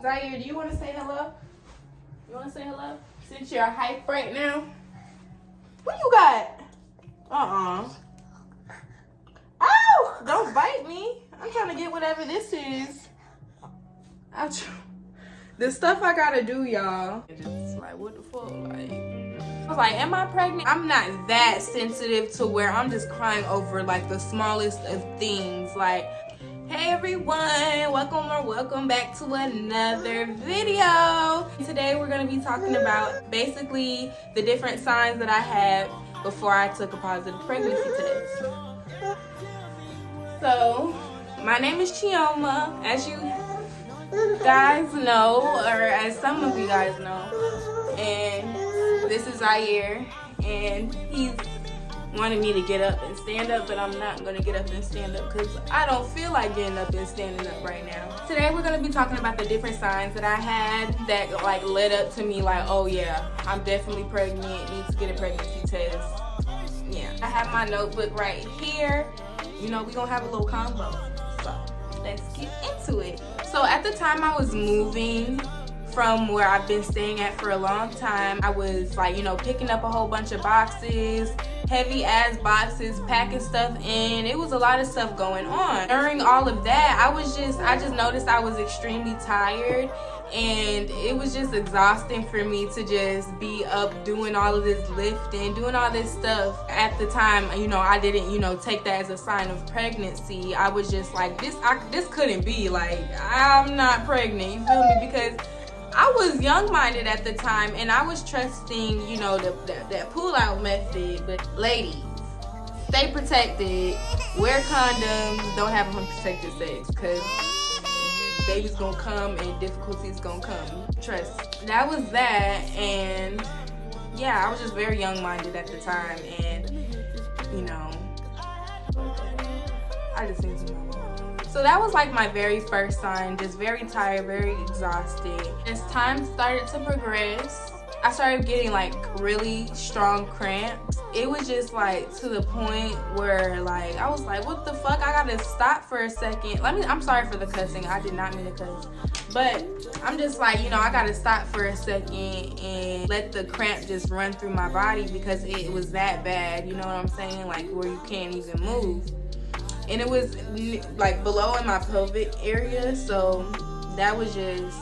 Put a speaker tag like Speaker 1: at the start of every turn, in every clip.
Speaker 1: Zaire, do you want to say hello? You want to say hello? Since you're hype right now. What you got? Ow! Don't bite me. I'm trying to get whatever this is. The stuff I gotta do, y'all. Just like, what the fuck? Like, I was like, am I pregnant? I'm not that sensitive to where I'm just crying over like the smallest of things. Like, hey everyone, welcome back to another video. Today we're gonna be talking about basically the different signs that I had before I took a positive pregnancy test. So, my name is Chioma, as you guys know, or as some of you guys know, and this is Zaire, and he's wanted me to get up and stand up, but I'm not gonna get up and stand up because I don't feel like getting up and standing up right now. Today we're gonna be talking about the different signs that I had that like led up to me like, oh yeah, I'm definitely pregnant, need to get a pregnancy test. Yeah, I have my notebook right here. You know, we gonna have a little combo, so let's get into it. So at the time I was moving from where I've been staying at for a long time, I was like, you know, picking up a whole bunch of boxes, heavy ass boxes, packing stuff in. It was a lot of stuff going on. During all of that, I just noticed I was extremely tired, and it was just exhausting for me to just be up doing all of this lifting, doing all this stuff. At the time, you know, I didn't, you know, take that as a sign of pregnancy. I was just like, this couldn't be, like, I'm not pregnant, you feel me? Because I was young-minded at the time, and I was trusting, you know, that pull-out method. But ladies, stay protected, wear condoms, don't have unprotected sex, because baby's gonna come and difficulties gonna come. Trust. That was that, and yeah, I was just very young-minded at the time, and you know, I just need to know. So that was like my very first sign, just very tired, very exhausted. As time started to progress, I started getting like really strong cramps. It was just like to the point where like, I was like, what the fuck? I gotta stop for a second. I'm sorry for the cussing. I did not mean to cuss. But I'm just like, you know, I gotta stop for a second and let the cramp just run through my body because it was that bad. You know what I'm saying? Like where you can't even move. And it was like below in my pelvic area, so that was just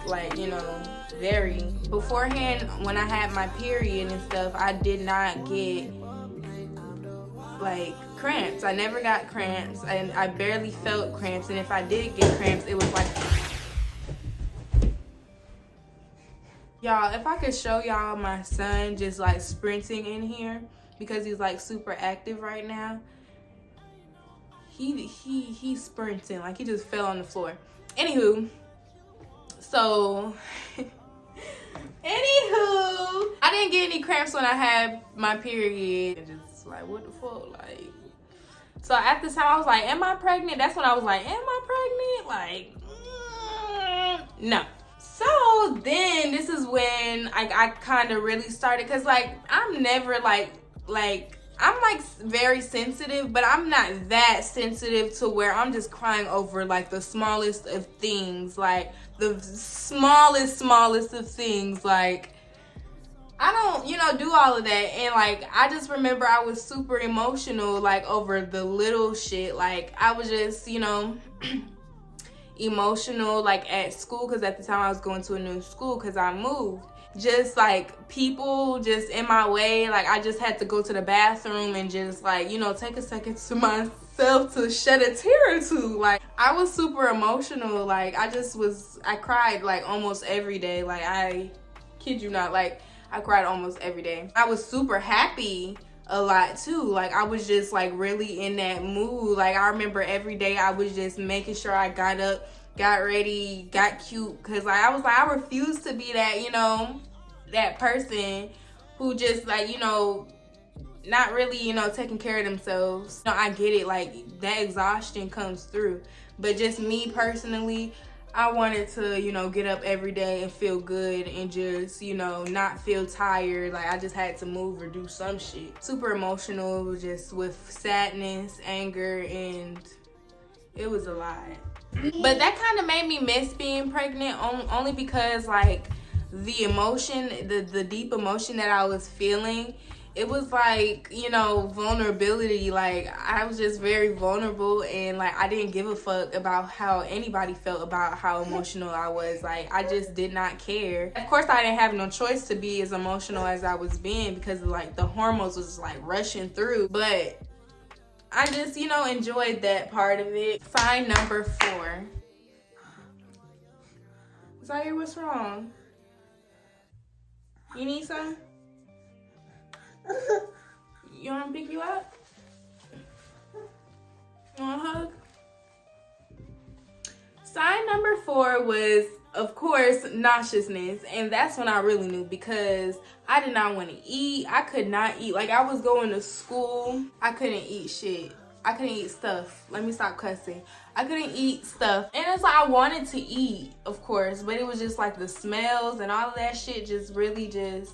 Speaker 1: like, you know, very. Beforehand, when I had my period and stuff, I did not get like cramps. I never got cramps, and I barely felt cramps. And if I did get cramps, it was like, y'all, if I could show y'all my son just like sprinting in here because he's like super active right now. He's sprinting like he just fell on the floor. Anywho, so I didn't get any cramps when I had my period. And just like, what the fuck, like. So at the time I was like, am I pregnant? That's when I was like, am I pregnant? Like, no. So then this is when I kind of really started, cause like I'm never like I'm like very sensitive, but I'm not that sensitive to where I'm just crying over like the smallest of things, like the smallest of things. Like I don't, you know, do all of that. And like I just remember I was super emotional like over the little shit. Like I was just, you know, emotional like at school, because at the time I was going to a new school because I moved. Just like people just in my way, like I just had to go to the bathroom and just like, you know, take a second to myself to shed a tear or two. Like I was super emotional. Like I cried like almost every day. Like I kid you not, like I cried almost every day. I was super happy a lot too. Like I was just like really in that mood. Like I remember every day I was just making sure I got up, got ready, got cute, because like I was like, I refuse to be that, you know, that person who just like, you know, not really, you know, taking care of themselves. You know, I get it, like that exhaustion comes through, but just me personally, I wanted to, you know, get up every day and feel good and just, you know, not feel tired. Like I just had to move or do some shit. Super emotional, just with sadness, anger, and It was a lot. But that kind of made me miss being pregnant, only because like the emotion, the deep emotion that I was feeling, it was like, you know, vulnerability. Like I was just very vulnerable, and like I didn't give a fuck about how anybody felt about how emotional I was. Like I just did not care. Of course I didn't have no choice to be as emotional as I was being, because like the hormones was like rushing through. But I just, you know, enjoyed that part of it. Sign number 4. Zaire, what's wrong? You need some? You want to pick you up? You want a hug? Sign number 4 was, of course, nauseousness. And that's when I really knew, because I did not want to eat. I could not eat. Like, I was going to school. I couldn't eat shit. I couldn't eat stuff. Let me stop cussing. I couldn't eat stuff. And it's like I wanted to eat, of course, but it was just like the smells and all of that shit just really just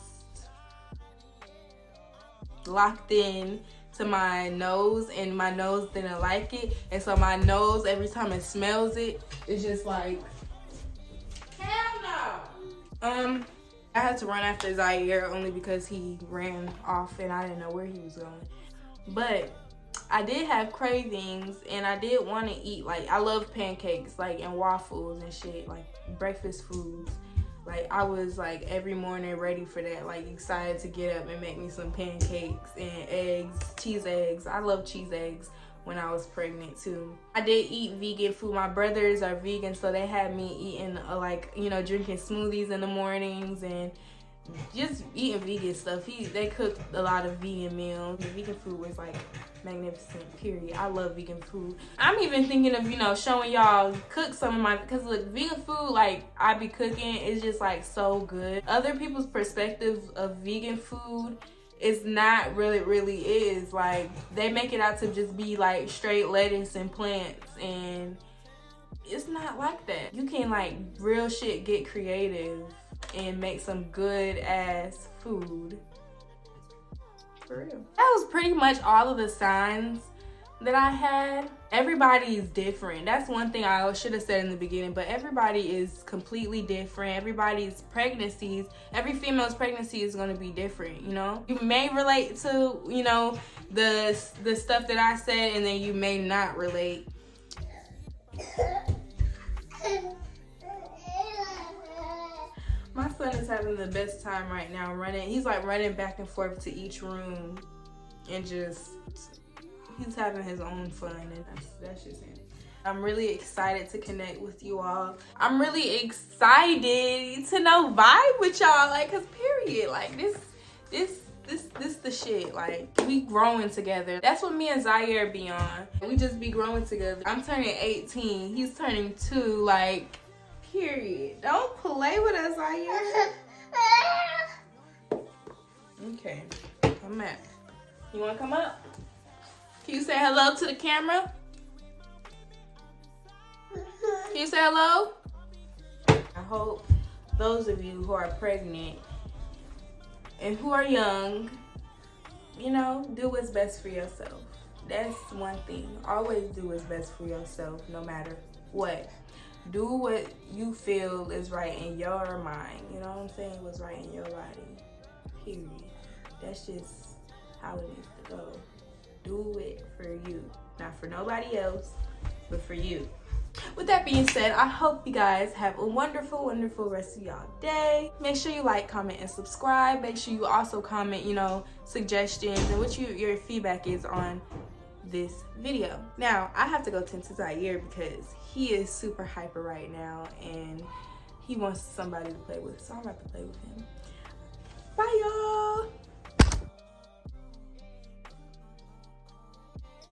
Speaker 1: locked in to my nose, and my nose didn't like it. And so my nose, every time it smells it, it's just like, hell no. I had to run after Zaire only because he ran off and I didn't know where he was going. But I did have cravings, and I did want to eat. Like, I love pancakes, like, and waffles and shit, like breakfast foods. Like, I was like every morning ready for that, like excited to get up and make me some pancakes and eggs, cheese eggs. I love cheese eggs when I was pregnant too. I did eat vegan food. My brothers are vegan, so they had me eating like, you know, drinking smoothies in the mornings and just eating vegan stuff. They cooked a lot of vegan meals. The vegan food was like magnificent, period. I love vegan food. I'm even thinking of, you know, showing y'all cook some of my, because look, vegan food, like I be cooking, is just like so good. Other people's perspective of vegan food is not really is. Like, they make it out to just be like straight lettuce and plants, and it's not like that. You can like real shit get creative and make some good ass food. For real. That was pretty much all of the signs that I had. Everybody is different. That's one thing I should have said in the beginning, but everybody is completely different. Everybody's pregnancies, every female's pregnancy is going to be different, you know? You may relate to, you know, the stuff that I said, and then you may not relate. My son is having the best time right now running. He's like running back and forth to each room, and just, he's having his own fun, and that's just him. I'm really excited to connect with you all. I'm really excited to know vibe with y'all, like, cause period, like this the shit. Like, we growing together. That's what me and Zaire be on. We just be growing together. I'm turning 18. He's turning 2. Like, period. Don't play with us, Zaire. Okay, come back. You wanna come up? Can you say hello to the camera? Can you say hello? I hope those of you who are pregnant and who are young, you know, do what's best for yourself. That's one thing. Always do what's best for yourself, no matter what. Do what you feel is right in your mind. You know what I'm saying? What's right in your body. Period. That's just how it needs to go. Do it for you. Not for nobody else, but for you. With that being said, I hope you guys have a wonderful, wonderful rest of y'all day. Make sure you like, comment, and subscribe. Make sure you also comment, you know, suggestions and what your feedback is on this video. Now, I have to go tend to Zaire because he is super hyper right now and he wants somebody to play with. So I'm about to play with him. Bye, y'all.